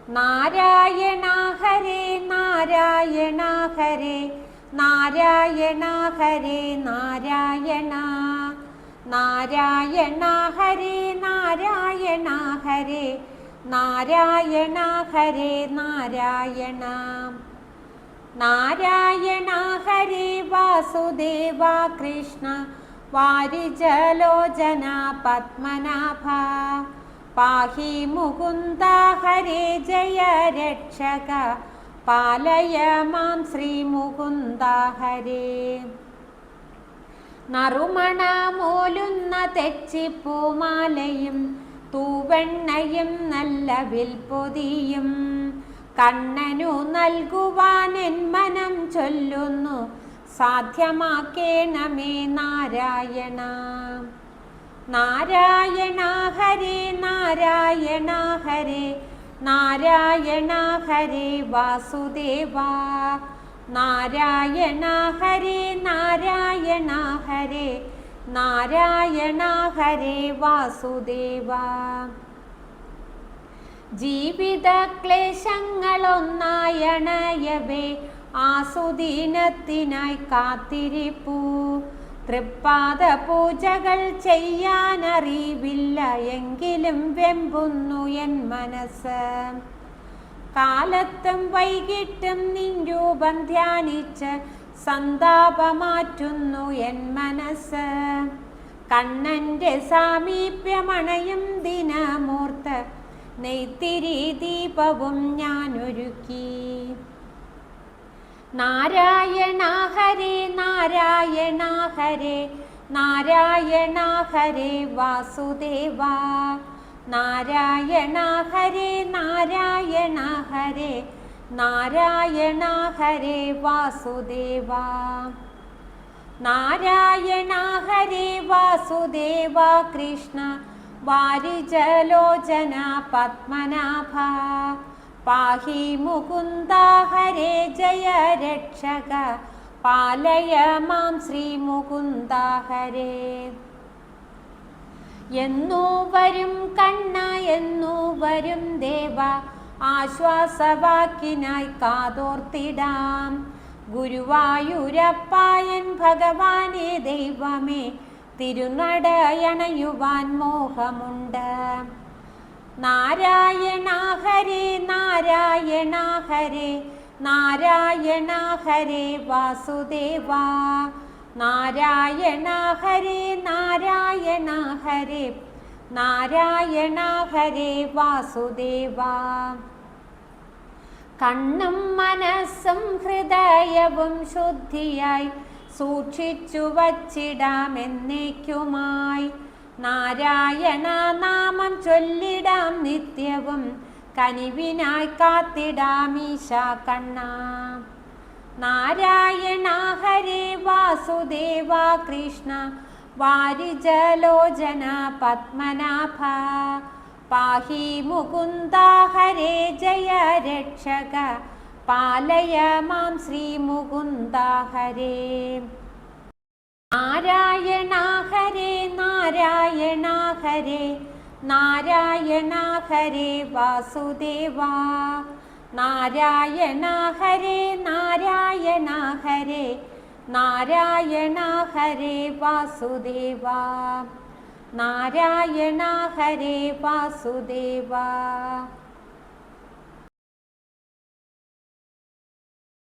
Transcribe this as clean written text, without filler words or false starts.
നാരായണ ഹരേ നാരായണ ഹരേ നാരായണ ഹരേ നാരായണ നാരായണ ഹരേ നാരായണ ഹരേ നാരായണ ഹരേ നാരായണ നാരായണ ഹരേ വാസുദേവ കൃഷ്ണ വാരിജലോചന പത്മനാഭ പാഹി മുകുന്ദ ഹരേ ജയ രക്ഷക പാലയ മാം ശ്രീ മുകുന്ദ ഹരേ നറുമണ മൂലുന്ന തെച്ചിപ്പൂമാലയും തൂവെണ്ണയും നല്ല വിൽപ്പൊതിയും കണ്ണനു നൽകുവാൻ എൻ മനം ചൊല്ലുന്നു സാധ്യമാക്കേണമേ നാരായണ നാരായണ ഹരേ നാരായണ ഹരേ നാരായണ ഹരേ വാസുദേവ നാരായണ ഹരേ നാരായണ ഹരേ നാരായണ ഹരേ വാസുദേവ ജീവിത ക്ലേശങ്ങളൊന്നായണയവേ ആസുദീനത്തിനായി കാത്തിരിപ്പൂ തൃപ്പാദ പൂജകൾ ചെയ്യാനറിവില്ല എങ്കിലും വെമ്പുന്നു എൻ മനസ്സ് കാലത്തും വൈകിട്ടും നിൻ രൂപം ധ്യാനിച്ച് സന്താപമാറ്റുന്നു എൻ മനസ്സ് കണ്ണൻ്റെ സാമീപ്യമണയും ദിനമൂർത്ത് നെയ്ത്തിരി ദീപവും ഞാനൊരുക്കി നാരായണ ഹരേ നാരായണ ഹരേ നാരായണ ഹരേ വാസുദേവ നാരായണ ഹരേ നാരായണ ഹരേ നാരായണ ഹരേ വാസുദേവ നാരായണ ഹരേ വാസുദേവ കൃഷ്ണ വാരിജലോചന പത്മനാഭ പാഹി മുകുന്ദ ഹരേ ജയ രക്ഷക പാലയ മാം ശ്രീ മുകുന്ദ ഹരേ എന്നൂ വരും കണ്ണ എന്നൂ വരും ദേവ ആശ്വാസവാക്കിനായി കാതോർത്തിടാം ഗുരുവായൂരപ്പായൻ ഭഗവാനെ ദൈവമേ തിരുനടയണയുവാൻ മോഹമുണ്ട് നാരായണ ഹരേ നാരായണ ഹരേ നാരായണ ഹരേ വാസുദേവ നാരായണ ഹരേ നാരായണ ഹരേ നാരായണ ഹരേ വാസുദേവ കണ്ണും മനസ്സും ഹൃദയവും ശുദ്ധിയായി സൂക്ഷിച്ചു വച്ചിടാമെന്നേക്കുമായി നാരായണ നാമം ചൊല്ലിടാം നിത്യവും കനിവിനായി കാത്തിടാം ഈശ കണ്ണ നാരായണ ഹരേ വാസുദേവ കൃഷ്ണ വാരിജലോചന പത്മനാഭ പാഹി മുകുന്ദ ഹരേ ജയ രക്ഷക പാലയ മാം ശ്രീ മുകുന്ദ ഹരേ നാരായണ ഹരേ നാരായണ ഹരേ നാരായണ ഹരേ വാസുദേവ നാരായണ ഹരേ നാരായണ ഹരേ നാരായണ ഹരേ വാസുദേവ നാരായണ ഹരേ വാസുദേവ